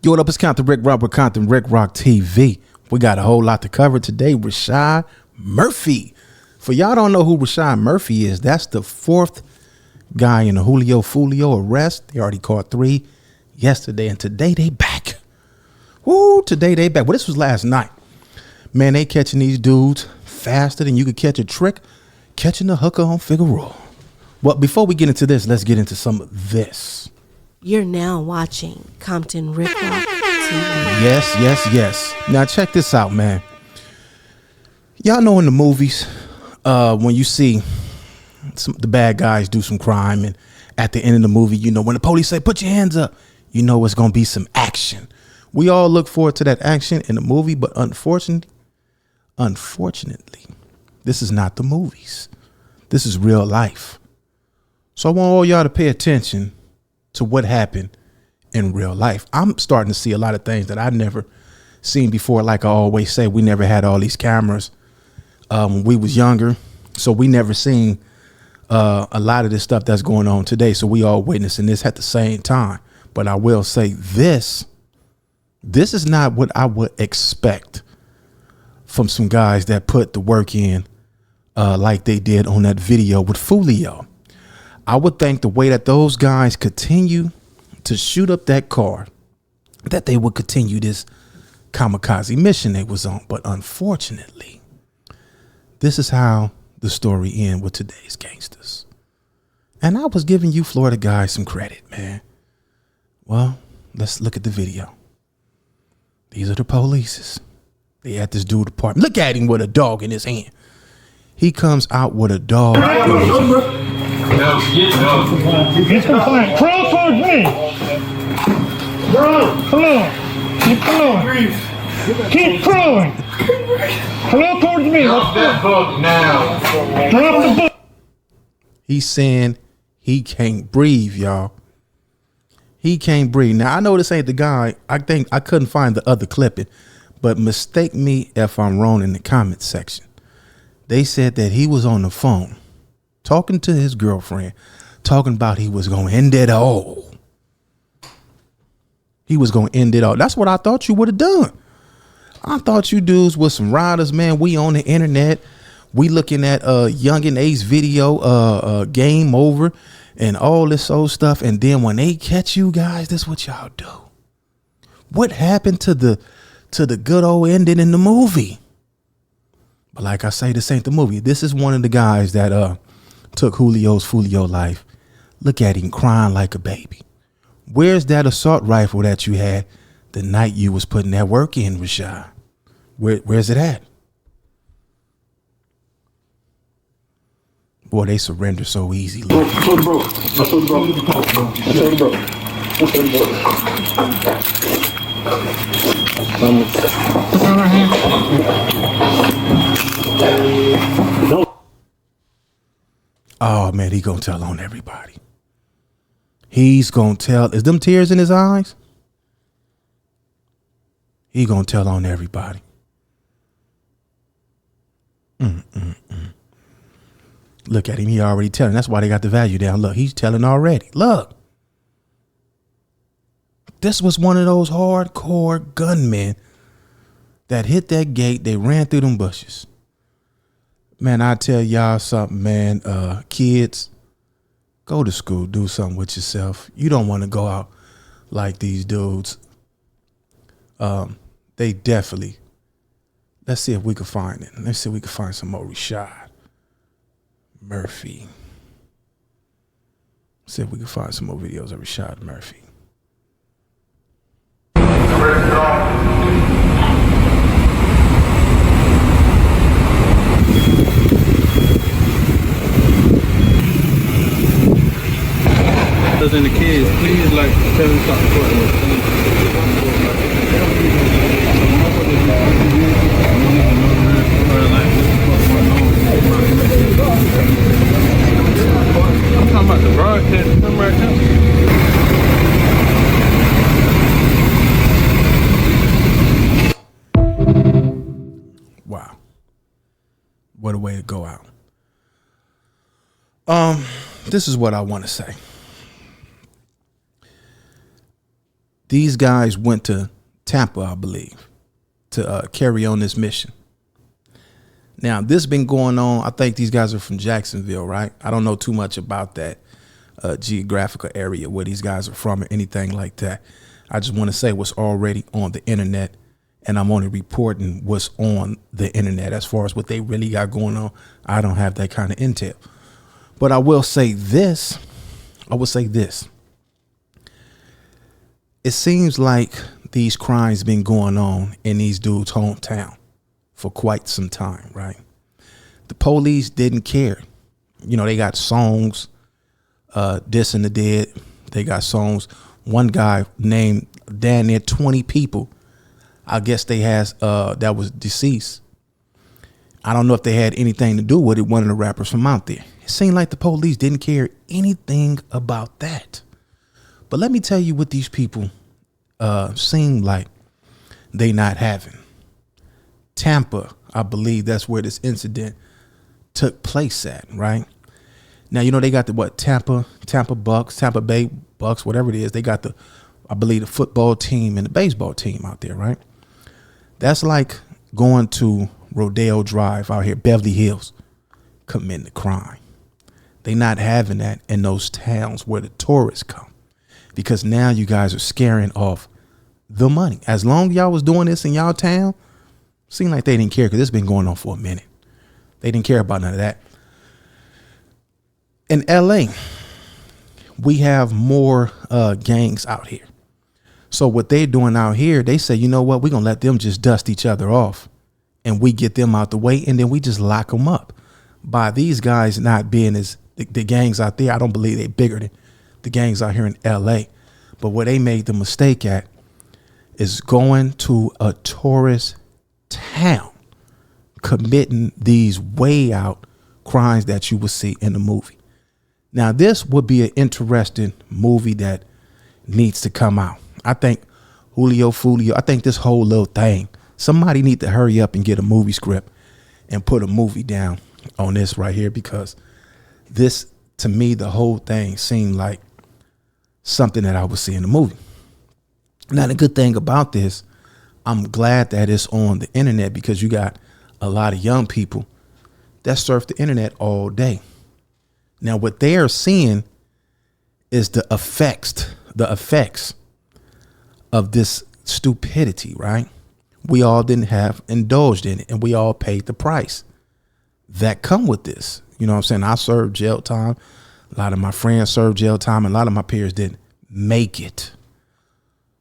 Yo, what up? It's Compton Rick Rock with Compton Rick Rock TV. We got a whole lot to cover today. Rashad Murphy. For y'all don't know who Rashad Murphy is, that's the fourth guy in the Julio Foolio arrest. They already caught 3 yesterday, and today they back. Woo, today they back. Well, this was last night. Man, they catching these dudes faster than you could catch a trick catching a hooker on Figueroa. Well, before we get into this, let's get into some of this. You're now watching Compton Rick Rock TV. Yes. Now check this out, man. Y'all know in the movies, when you see the bad guys do some crime, and at the end of the movie, you know, when the police say, put your hands up, you know it's going to be some action. We all look forward to that action in the movie, but unfortunately, this is not the movies. This is real life. So I want all y'all to pay attention to what happened in real life. I'm starting to see a lot of things that I've never seen before. Like I always say, we never had all these cameras when we was younger. So we never seen a lot of this stuff that's going on today. So we all witnessing this at the same time. But I will say this is not what I would expect from some guys that put the work in like they did on that video with Julio. I would think the way that those guys continue to shoot up that car, that they would continue this kamikaze mission they was on. But unfortunately, this is how the story ends with today's gangsters. And I was giving you Florida guys some credit, man. Well, let's look at the video. These are the polices. They at this dude's apartment. Look at him with a dog in his hand. He comes out with a dog in his hand. He's compliant. Crawl towards me. Come on. Keep crawling. Keep crawling. Crawl towards me. Drop that book now. Drop the book. He's saying he can't breathe, y'all. He can't breathe. Now, I know this ain't the guy. I think I couldn't find the other clipping, but mistake me if I'm wrong in the comment section. They said that he was on the phone talking to his girlfriend, talking about he was going to end it all. He was going to end it all. That's what I thought you would have done. I thought you dudes was some riders, man. We on the internet. We looking at Young and Ace video, Game Over, and all this old stuff. And then when they catch you guys, this is what y'all do. What happened to the good old ending in the movie? But like I say, this ain't the movie. This is one of the guys that took Julio's Foolio life. Look at him crying like a baby. Where's that assault rifle that you had the night you was putting that work in, Rashad? Where's it at? Boy, they surrender so easy. Look. Oh man, he gonna tell on everybody. He's gonna tell. Is them tears in his eyes? He gonna tell on everybody. Look at him. He already telling. That's why they got the value down. Look, he's telling already. Look. This was one of those hardcore gunmen that hit that gate. They ran through them bushes. Man, I tell y'all something, man. Kids, go to school. Do something with yourself. You don't want to go out like these dudes. They definitely. Let's see if we can find it. Let's see if we can find some more Rashad Murphy. See if we can find some more videos of Rashad Murphy. And the kids, please, like, tell them something. I'm talking about the broadcast. Come right now. Wow. What a way to go out. This is what I want to say. These guys went to Tampa, I believe, to carry on this mission. Now, this has been going on. I think these guys are from Jacksonville, right? I don't know too much about that geographical area where these guys are from or anything like that. I just want to say what's already on the internet, and I'm only reporting what's on the internet. As far as what they really got going on, I don't have that kind of intel. But I will say this. It seems like these crimes been going on in these dudes' hometown for quite some time, right? The police didn't care. You know, they got songs dissing the dead. They got songs. One guy named damn near 20 people, I guess they has that was deceased. I don't know if they had anything to do with it, one of the rappers from out there. It seemed like the police didn't care anything about that. But let me tell you what these people seem like they not having. Tampa, I believe that's where this incident took place at, right? Now, you know, they got the Tampa Bucks, Tampa Bay Bucks, whatever it is. They got I believe the football team and the baseball team out there, right? That's like going to Rodeo Drive out here, Beverly Hills, committing a crime. They not having that in those towns where the tourists come, because now you guys are scaring off the money. As long as y'all was doing this in y'all town, seemed like they didn't care, because it's been going on for a minute. They didn't care about none of that. In LA, we have more gangs out here. So what they're doing out here, they say, you know what, we're going to let them just dust each other off, and we get them out the way, and then we just lock them up. By these guys not being as the gangs out there, I don't believe they're bigger than the gangs out here in LA. But where they made the mistake at is going to a tourist town, committing these way out crimes that you will see in the movie. Now, this would be an interesting movie that needs to come out. I think Julio Foolio, I think this whole little thing, somebody need to hurry up and get a movie script and put a movie down on this right here, because this, to me, the whole thing seemed like something that I would see in the movie. Now, the good thing about this, I'm glad that it's on the internet, because you got a lot of young people that surf the internet all day. Now, what they are seeing is the effects of this stupidity, right? We all didn't have indulged in it, and we all paid the price that come with this. You know what I'm saying? I served jail time. A lot of my friends served jail time, and a lot of my peers didn't make it.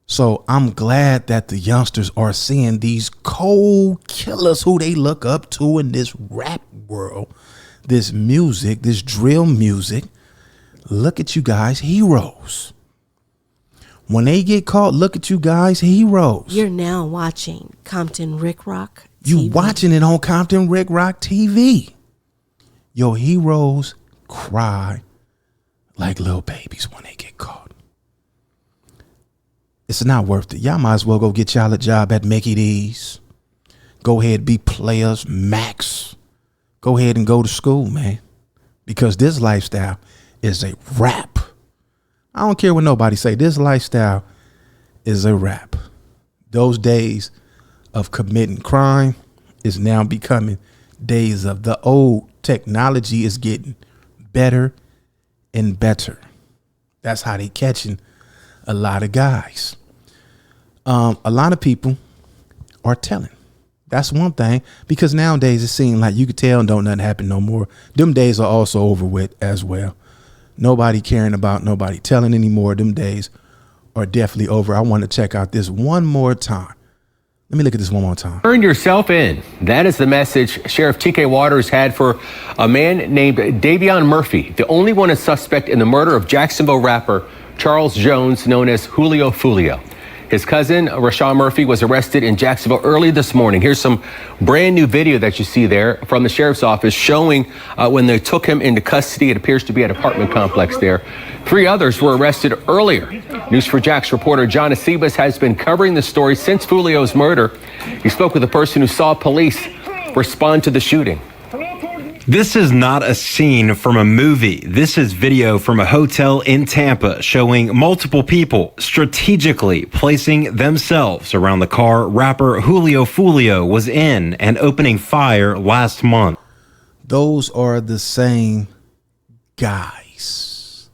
So I'm glad that the youngsters are seeing these cold killers who they look up to in this rap world, this music, this drill music. Look at you guys, heroes. When they get caught, look at you guys, heroes. You're now watching Compton Rick Rock TV. You watching it on Compton Rick Rock TV. Your heroes cry like little babies when they get caught. It's not worth it. Y'all might as well go get y'all a job at Mickey D's. Go ahead, be players, Max. Go ahead and go to school, man. Because this lifestyle is a wrap. I don't care what nobody say. This lifestyle is a wrap. Those days of committing crime is now becoming days of the old. Technology is getting better and better. That's how they catching a lot of guys. A lot of people are telling. That's one thing, because nowadays it seems like you could tell don't nothing happen no more. Them days are also over with as well. Nobody caring about nobody telling anymore. Them days are definitely over. I want to check out this one more time. Let me look at this one more time. Turn yourself in. That is the message Sheriff T.K. Waters had for a man named Davion Murphy, the only one a suspect in the murder of Jacksonville rapper Charles Jones, known as Julio Foolio. His cousin, Rashad Murphy, was arrested in Jacksonville early this morning. Here's some brand new video that you see there from the sheriff's office showing when they took him into custody. It appears to be an apartment complex there. 3 others were arrested earlier. News4Jax reporter John Acebas has been covering the story since Foolio's murder. He spoke with a person who saw police respond to the shooting. This is not a scene from a movie. This is video from a hotel in Tampa showing multiple people strategically placing themselves around the car rapper Julio Foolio was in and opening fire last month. Those are the same guys.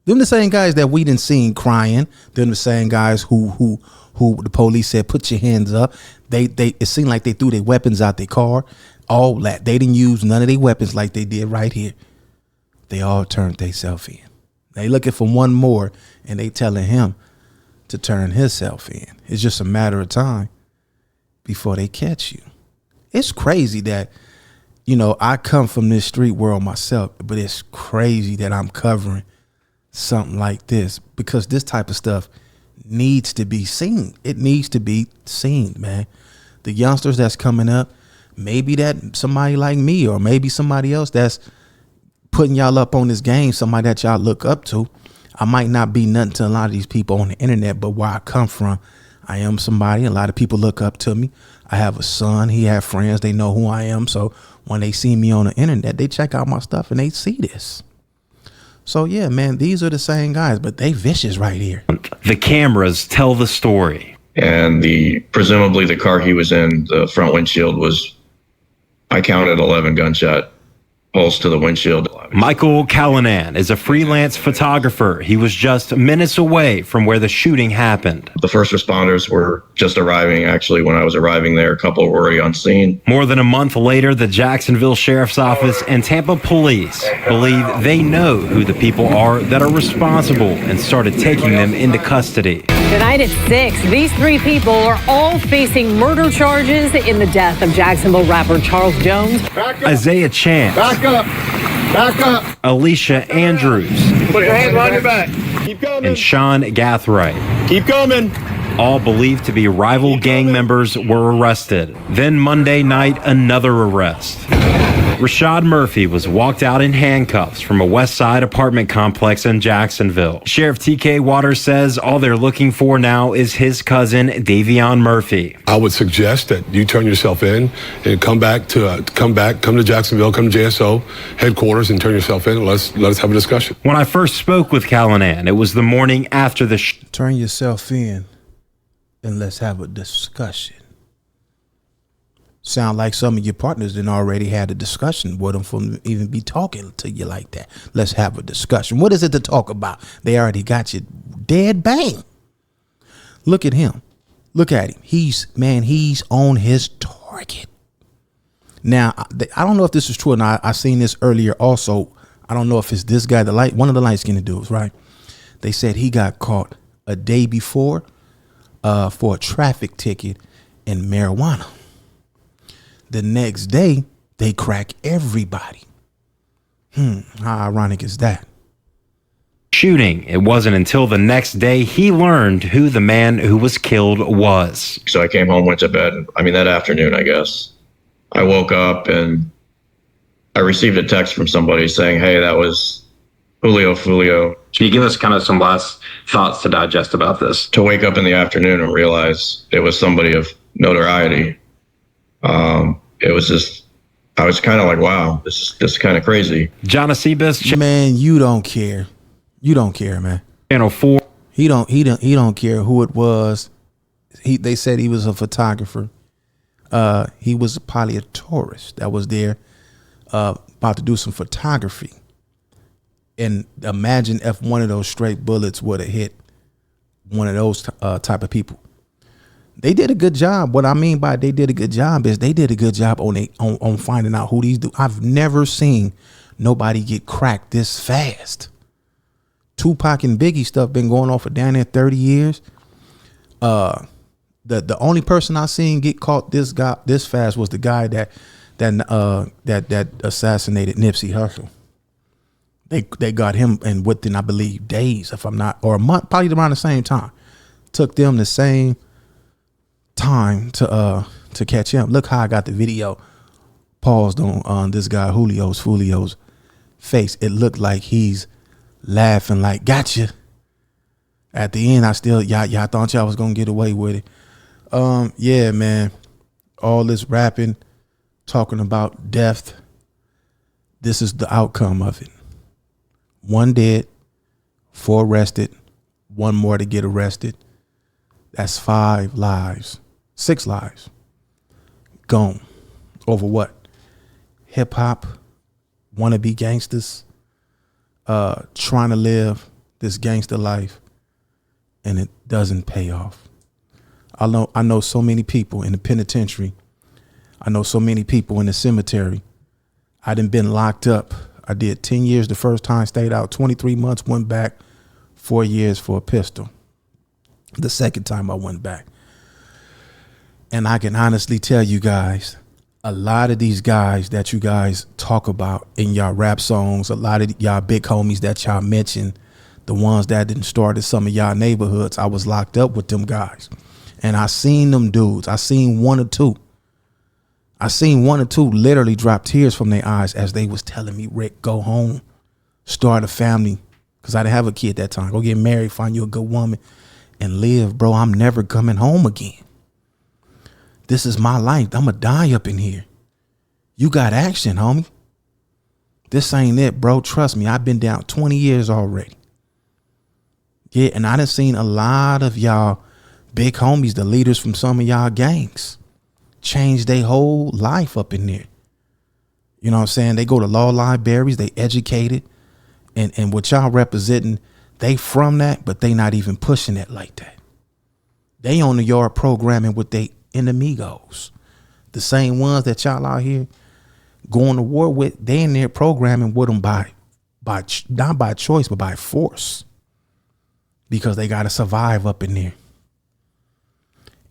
Them the same guys that we done seen crying. Them the same guys who the police said, put your hands up. It seemed like they threw their weapons out their car. All that. They didn't use none of their weapons like they did right here. They all turned themselves in. They looking for one more, and they telling him to turn himself in. It's just a matter of time before they catch you. It's crazy that, you know, I come from this street world myself, but it's crazy that I'm covering something like this because this type of stuff needs to be seen. It needs to be seen, man. The youngsters that's coming up, maybe that somebody like me or maybe somebody else that's putting y'all up on this game, somebody that y'all look up to. I might not be nothing to a lot of these people on the internet, but where I come from, I am somebody. A lot of people look up to me. I have a son. He have friends. They know who I am. So when they see me on the internet, they check out my stuff and they see this. So, yeah, man, these are the same guys, but they vicious right here. The cameras tell the story. And presumably the car he was in, the front windshield was, I counted 11 gunshot holes to the windshield. Michael Callanan is a freelance photographer. He was just minutes away from where the shooting happened. The first responders were just arriving. Actually, when I was arriving there, a couple were already on scene. More than a month later, the Jacksonville Sheriff's Office and Tampa Police believe they know who the people are that are responsible and started taking them into custody. Tonight at 6, these 3 people are all facing murder charges in the death of Jacksonville rapper Charles Jones. Isaiah Chance. Back up. Back up. Alicia Andrews. Put your hands behind your back. Keep coming. And Sean Gathright. Keep coming. All believed to be rival gang members were arrested. Then Monday night, another arrest. Rashad Murphy was walked out in handcuffs from a West Side apartment complex in Jacksonville. Sheriff TK Waters says all they're looking for now is his cousin, Davion Murphy. I would suggest that you turn yourself in and come to Jacksonville, come to JSO headquarters and turn yourself in and let us have a discussion. When I first spoke with Callanan, it was the morning after the turn yourself in and let's have a discussion. Sound like some of your partners then already had a discussion with them for them to even be talking to you like that. Let's have a discussion. What is it to talk about? They already got you dead bang. Look at him. Look at him. He's on his target. Now, I don't know if this is true or not. I seen this earlier also. I don't know if it's this guy, one of the light-skinned dudes, right? They said he got caught a day before for a traffic ticket and marijuana. The next day, they crack everybody. How ironic is that? Shooting. It wasn't until the next day he learned who the man who was killed was. So I came home, went to bed. That afternoon, I guess. I woke up and I received a text from somebody saying, hey, that was Julio Foolio. Can you give us kind of some last thoughts to digest about this? To wake up in the afternoon and realize it was somebody of notoriety. It was just, I was kind of like, wow, this is just kind of crazy. John Acebus, man, you don't care. You don't care, man. Channel 4. He don't care who it was. They said he was a photographer. He was probably a tourist that was there about to do some photography. And imagine if one of those straight bullets would have hit one of those type of people. They did a good job. What I mean by they did a good job is they did a good job on finding out who these do. I've never seen nobody get cracked this fast. Tupac and Biggie stuff been going on for down there 30 years. The only person I seen get caught this fast was the guy that assassinated Nipsey Hussle. They got him in within, I believe, days, if I'm not, or a month, probably around the same time. Took them the same time to catch him. Look how I got the video paused on this guy Julio's face. It looked like he's laughing like, gotcha. At the end, y'all thought y'all was gonna get away with it. Yeah, man. All this rapping, talking about death, this is the outcome of it. 1 dead, 4 arrested, 1 more to get arrested. That's 5 lives, 6 lives gone. Over what? Hip hop, wannabe gangsters, trying to live this gangster life, and it doesn't pay off. I know so many people in the penitentiary. I know so many people in the cemetery. I done been locked up. I did 10 years the first time, stayed out 23 months, went back 4 years for a pistol. The second time I went back. And I can honestly tell you guys, a lot of these guys that you guys talk about in y'all rap songs, a lot of y'all big homies that y'all mention, the ones that didn't start in some of y'all neighborhoods, I was locked up with them guys. And I seen them dudes. I seen 1 or 2. I seen 1 or 2 literally drop tears from their eyes as they was telling me, Rick, go home, start a family. Because I didn't have a kid at that time. Go get married, find you a good woman, and live, bro. I'm never coming home again. This is my life. I'm going to die up in here. You got action, homie. This ain't it, bro. Trust me. I've been down 20 years already. Yeah, and I done seen a lot of y'all big homies, the leaders from some of y'all gangs, change their whole life up in there. You know what I'm saying? They go to law libraries, they educated, and what y'all representing, they from that, but they not even pushing it like that. They on the yard programming with they enemigos. The same ones that y'all out here going to war with, they in there programming with them by not by choice, but by force. Because they got to survive up in there.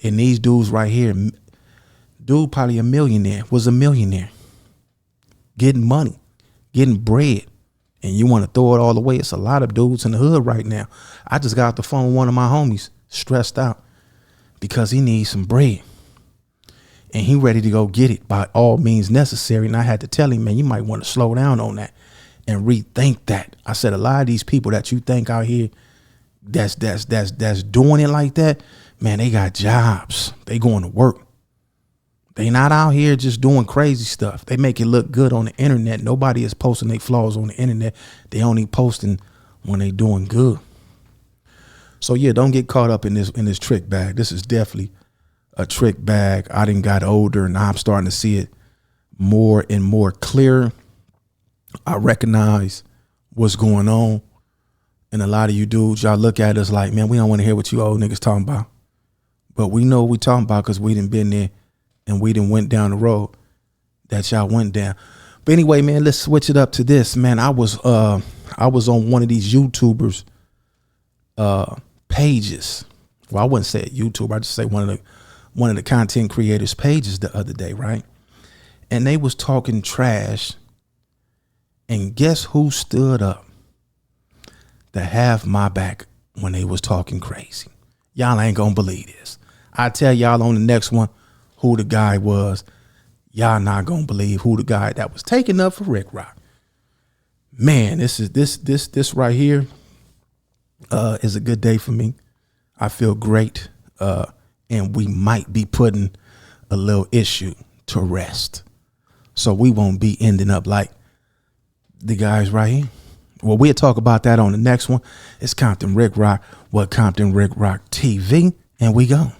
And these dudes right here, dude probably was a millionaire. Getting money, getting bread. And you want to throw it all away. It's a lot of dudes in the hood right now. I just got off the phone with one of my homies, stressed out, because he needs some bread. And he ready to go get it by all means necessary. And I had to tell him, man, you might want to slow down on that and rethink that. I said, a lot of these people that you think out here that's doing it like that, man, they got jobs. They going to work. They not out here just doing crazy stuff. They make it look good on the internet. Nobody is posting their flaws on the internet. They only posting when they doing good. So yeah, don't get caught up in this trick bag. This is definitely a trick bag. I done got older and now I'm starting to see it more and more clear. I recognize what's going on. And a lot of you dudes, y'all look at us like, man, we don't want to hear what you old niggas talking about. But we know what we talking about because we done been there and we done went down the road that y'all went down. But anyway, man, let's switch it up to this, man. I was on one of these YouTubers pages. Well, I wouldn't say a YouTuber. I just say one of the content creators pages the other day, right? And they was talking trash. And guess who stood up to have my back when they was talking crazy? Y'all ain't gonna believe this. I tell y'all on the next one who the guy was. Y'all not gonna believe who the guy that was taking up for Murd3r. Man, this right here is a good day for me. I feel great. And we might be putting a little issue to rest. So we won't be ending up like the guys right here. Well, we'll talk about that on the next one. It's Compton Murd3r with Compton Murd3r TV, and we go.